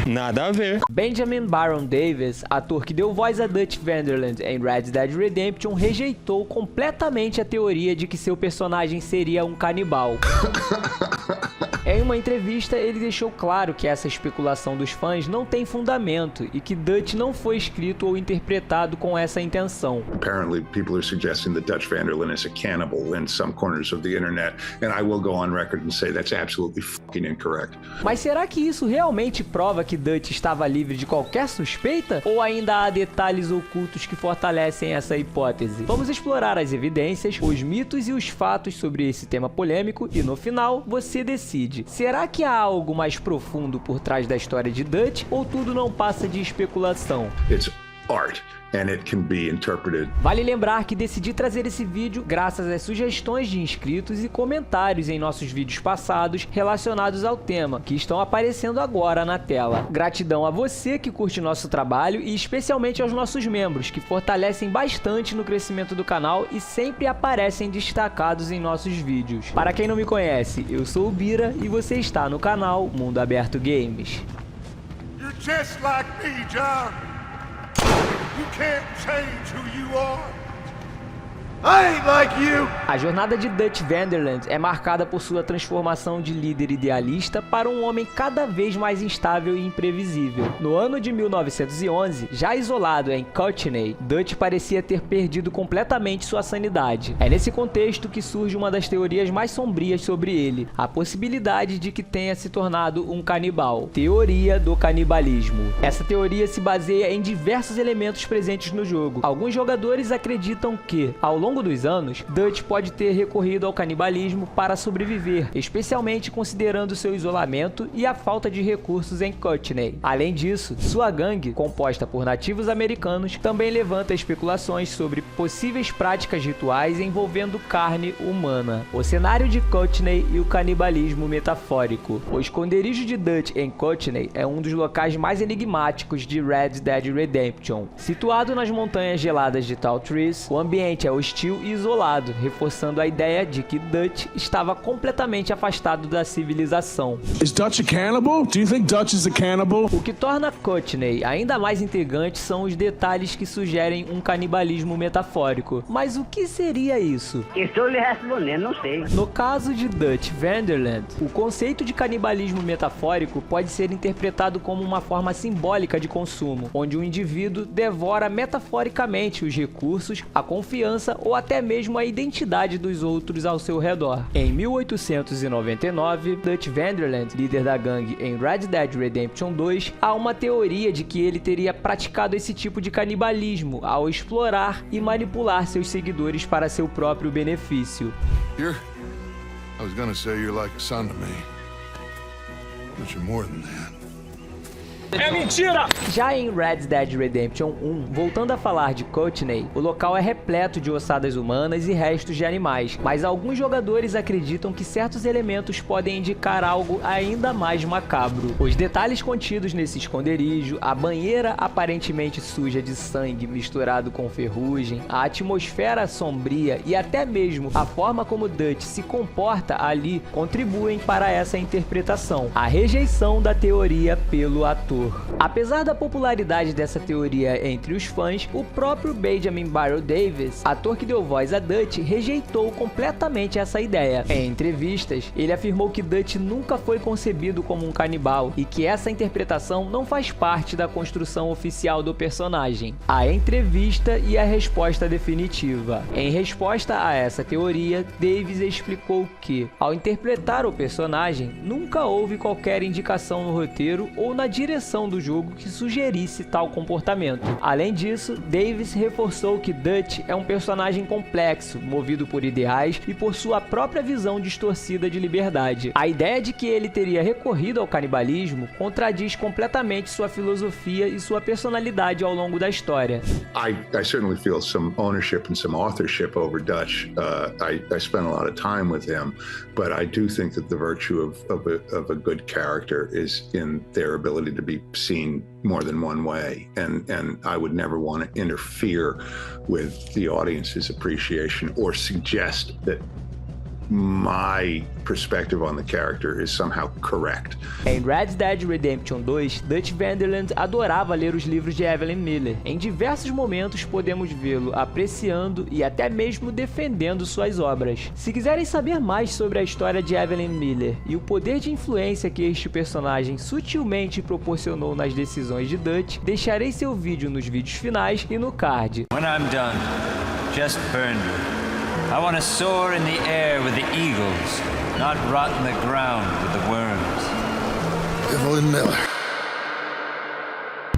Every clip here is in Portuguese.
Nada a ver. Benjamin Baron Davis, ator que deu voz a Dutch Vanderland em Red Dead Redemption, rejeitou completamente a teoria de que seu personagem seria um canibal. Em uma entrevista, ele deixou claro que essa especulação dos fãs não tem fundamento e que Dutch não foi escrito ou interpretado com essa intenção. Apparently, people are suggesting that Dutch Vanderland is a cannibal in some corners of the internet, and I will go on record and say that's absolutely fucking incorrect. Mas será que isso realmente prova que Dutch estava livre de qualquer suspeita? Ou ainda há detalhes ocultos que fortalecem essa hipótese? Vamos explorar as evidências, os mitos e os fatos sobre esse tema polêmico e no final você decide. Será que há algo mais profundo por trás da história de Dutch ou tudo não passa de especulação? It's art. And it can be interpreted. Vale lembrar que decidi trazer esse vídeo graças às sugestões de inscritos e comentários em nossos vídeos passados relacionados ao tema, que estão aparecendo agora na tela. Gratidão a você que curte nosso trabalho e especialmente aos nossos membros, que fortalecem bastante no crescimento do canal e sempre aparecem destacados em nossos vídeos. Para quem não me conhece, eu sou o Bira e você está no canal Mundo Aberto Games. You're just like me, John. You can't change who you are. I ain't like you. A jornada de Dutch Vanderland é marcada por sua transformação de líder idealista para um homem cada vez mais instável e imprevisível. No ano de 1911, já isolado em Courtenay, Dutch parecia ter perdido completamente sua sanidade. É nesse contexto que surge uma das teorias mais sombrias sobre ele, a possibilidade de que tenha se tornado um canibal. Teoria do canibalismo. Essa teoria se baseia em diversos elementos presentes no jogo. Alguns jogadores acreditam que, ao longo dos anos, Dutch pode ter recorrido ao canibalismo para sobreviver, especialmente considerando seu isolamento e a falta de recursos em Courtenay. Além disso, sua gangue, composta por nativos americanos, também levanta especulações sobre possíveis práticas rituais envolvendo carne humana. O cenário de Courtenay e o canibalismo metafórico. O esconderijo de Dutch em Courtenay é um dos locais mais enigmáticos de Red Dead Redemption. Situado nas montanhas geladas de Tall Trees, o ambiente é hostil e isolado, reforçando a ideia de que Dutch estava completamente afastado da civilização. Is Dutch a cannibal? Do you think Dutch is a cannibal? O que torna Courtenay ainda mais intrigante são os detalhes que sugerem um canibalismo metafórico. Mas o que seria isso? Estou lhe respondendo, não sei. No caso de Dutch Vanderland, o conceito de canibalismo metafórico pode ser interpretado como uma forma simbólica de consumo, onde o indivíduo devora metaforicamente os recursos, a confiança ou até mesmo a identidade dos outros ao seu redor. Em 1899, Dutch Vanderland, líder da gangue em Red Dead Redemption 2, há uma teoria de que ele teria praticado esse tipo de canibalismo ao explorar e manipular seus seguidores para seu próprio benefício. I was gonna say you're like a son to me, but you're more than that. É mentira! Já em Red Dead Redemption 1, voltando a falar de Courtenay, o local é repleto de ossadas humanas e restos de animais, mas alguns jogadores acreditam que certos elementos podem indicar algo ainda mais macabro. Os detalhes contidos nesse esconderijo, a banheira aparentemente suja de sangue misturado com ferrugem, a atmosfera sombria e até mesmo a forma como Dutch se comporta ali contribuem para essa interpretação, a rejeição da teoria pelo ator. Apesar da popularidade dessa teoria entre os fãs, o próprio Benjamin Baron Davis, ator que deu voz a Dutch, rejeitou completamente essa ideia. Em entrevistas, ele afirmou que Dutch nunca foi concebido como um canibal e que essa interpretação não faz parte da construção oficial do personagem. A entrevista e a resposta definitiva. Em resposta a essa teoria, Davis explicou que, ao interpretar o personagem, nunca houve qualquer indicação no roteiro ou na direção do jogo que sugerisse tal comportamento. Além disso, Davis reforçou que Dutch é um personagem complexo, movido por ideais e por sua própria visão distorcida de liberdade. A ideia de que ele teria recorrido ao canibalismo contradiz completamente sua filosofia e sua personalidade ao longo da história. I certainly feel some ownership and some authorship over Dutch. I spent a lot of time with him, but I do think that the virtue of a good character is in their ability to be seen more than one way, and I would never want to interfere with the audience's appreciation or suggest that my perspective on the character is somehow correct. Em Red Dead Redemption 2, Dutch Van der Linde adorava ler os livros de Evelyn Miller. Em diversos momentos podemos vê-lo apreciando e até mesmo defendendo suas obras. Se quiserem saber mais sobre a história de Evelyn Miller e o poder de influência que este personagem sutilmente proporcionou nas decisões de Dutch, deixarei seu vídeo nos vídeos finais e no card. When I'm done, just burn me. I want to soar in the air with the eagles, not rot in the ground with the worms. Evelyn Miller.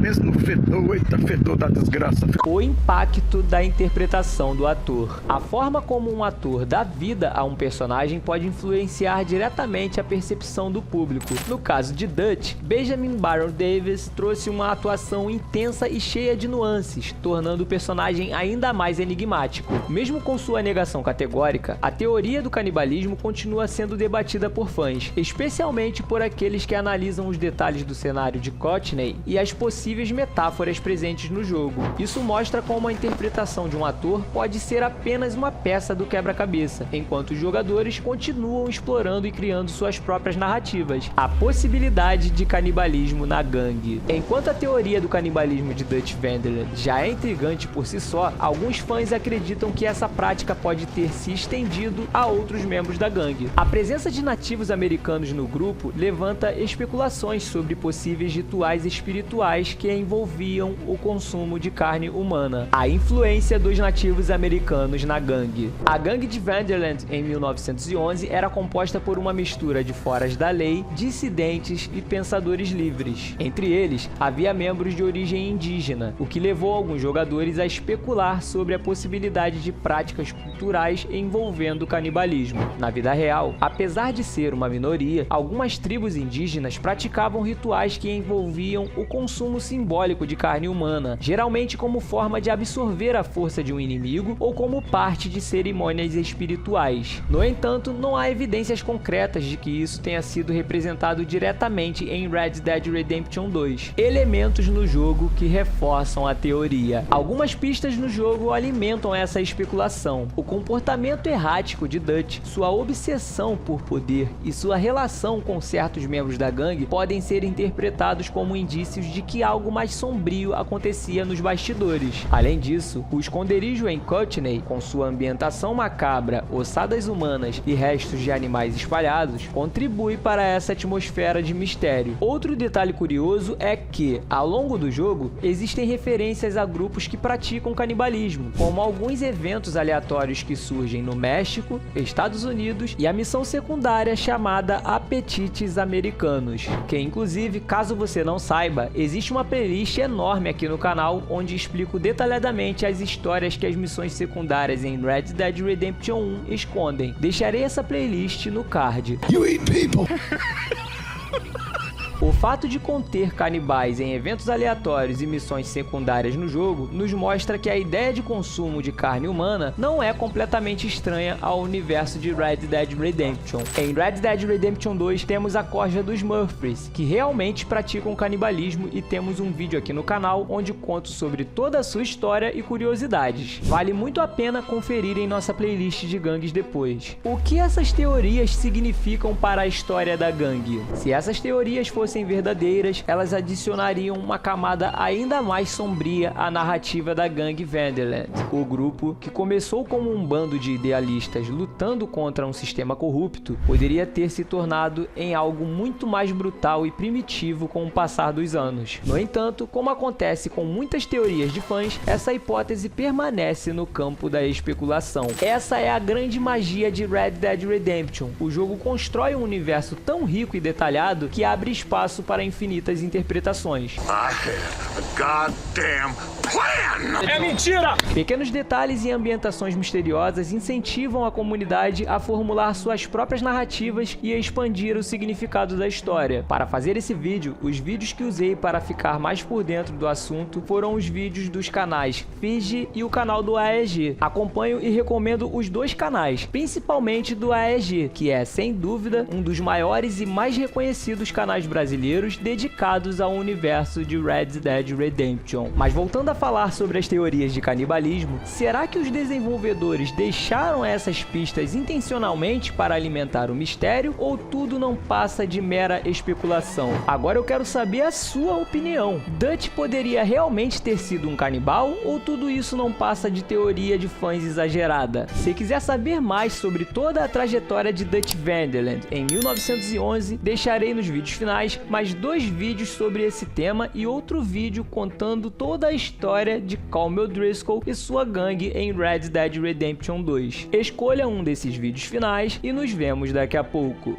Pensa no fedor, eita fedor da desgraça. O impacto da interpretação do ator. A forma como um ator dá vida a um personagem pode influenciar diretamente a percepção do público. No caso de Dutch, Benjamin Baron Davis trouxe uma atuação intensa e cheia de nuances, tornando o personagem ainda mais enigmático. Mesmo com sua negação categórica, a teoria do canibalismo continua sendo debatida por fãs, especialmente por aqueles que analisam os detalhes do cenário de Courtney e as possíveis metáforas presentes no jogo. Isso mostra como a interpretação de um ator pode ser apenas uma peça do quebra-cabeça, enquanto os jogadores continuam explorando e criando suas próprias narrativas. A possibilidade de canibalismo na gangue. Enquanto a teoria do canibalismo de Dutch Van der Linde já é intrigante por si só, alguns fãs acreditam que essa prática pode ter se estendido a outros membros da gangue. A presença de nativos americanos no grupo levanta especulações sobre possíveis rituais espirituais que envolviam o consumo de carne humana. A influência dos nativos americanos na gangue. A gangue de Van der Linde, em 1911, era composta por uma mistura de foras da lei, dissidentes e pensadores livres. Entre eles, havia membros de origem indígena, o que levou alguns jogadores a especular sobre a possibilidade de práticas culturais envolvendo canibalismo. Na vida real, apesar de ser uma minoria, algumas tribos indígenas praticavam rituais que envolviam o consumo simbólico de carne humana, geralmente como forma de absorver a força de um inimigo ou como parte de cerimônias espirituais. No entanto, não há evidências concretas de que isso tenha sido representado diretamente em Red Dead Redemption 2. Elementos no jogo que reforçam a teoria. Algumas pistas no jogo alimentam essa especulação. O comportamento errático de Dutch, sua obsessão por poder e sua relação com certos membros da gangue podem ser interpretados como indícios de que algo mais sombrio acontecia nos bastidores. Além disso, o esconderijo em Courtney, com sua ambientação macabra, ossadas humanas e restos de animais espalhados, contribui para essa atmosfera de mistério. Outro detalhe curioso é que, ao longo do jogo, existem referências a grupos que praticam canibalismo, como alguns eventos aleatórios que surgem no México, Estados Unidos e a missão secundária chamada Apetites Americanos, que inclusive, caso você não saiba, existe uma playlist enorme aqui no canal onde explico detalhadamente as histórias que as missões secundárias em Red Dead Redemption 1 escondem. Deixarei essa playlist no card. You eat people. O fato de conter canibais em eventos aleatórios e missões secundárias no jogo nos mostra que a ideia de consumo de carne humana não é completamente estranha ao universo de Red Dead Redemption. Em Red Dead Redemption 2 temos a corja dos Murphys, que realmente praticam canibalismo, e temos um vídeo aqui no canal onde conto sobre toda a sua história e curiosidades. Vale muito a pena conferir em nossa playlist de gangues depois. O que essas teorias significam para a história da gangue? Se essas teorias fossem verdadeiras, elas adicionariam uma camada ainda mais sombria à narrativa da gangue Van der Linde. O grupo, que começou como um bando de idealistas lutando contra um sistema corrupto, poderia ter se tornado em algo muito mais brutal e primitivo com o passar dos anos. No entanto, como acontece com muitas teorias de fãs, essa hipótese permanece no campo da especulação. Essa é a grande magia de Red Dead Redemption. O jogo constrói um universo tão rico e detalhado que abre espaço para infinitas interpretações. I have a goddamn plan! É mentira! Pequenos detalhes e ambientações misteriosas incentivam a comunidade a formular suas próprias narrativas e a expandir o significado da história. Para fazer esse vídeo, os vídeos que usei para ficar mais por dentro do assunto foram os vídeos dos canais Fiji e o canal do AEG. Acompanho e recomendo os dois canais, principalmente do AEG, que é, sem dúvida, um dos maiores e mais reconhecidos canais brasileiros dedicados ao universo de Red Dead Redemption. Mas voltando a falar sobre as teorias de canibalismo, será que os desenvolvedores deixaram essas pistas intencionalmente para alimentar o mistério ou tudo não passa de mera especulação? Agora eu quero saber a sua opinião. Dutch poderia realmente ter sido um canibal ou tudo isso não passa de teoria de fãs exagerada? Se quiser saber mais sobre toda a trajetória de Dutch Van der Linde em 1911, deixarei nos vídeos finais mais 2 vídeos sobre esse tema e outro vídeo contando toda a história de Colm O'Driscoll e sua gangue em Red Dead Redemption 2. Escolha um desses vídeos finais e nos vemos daqui a pouco.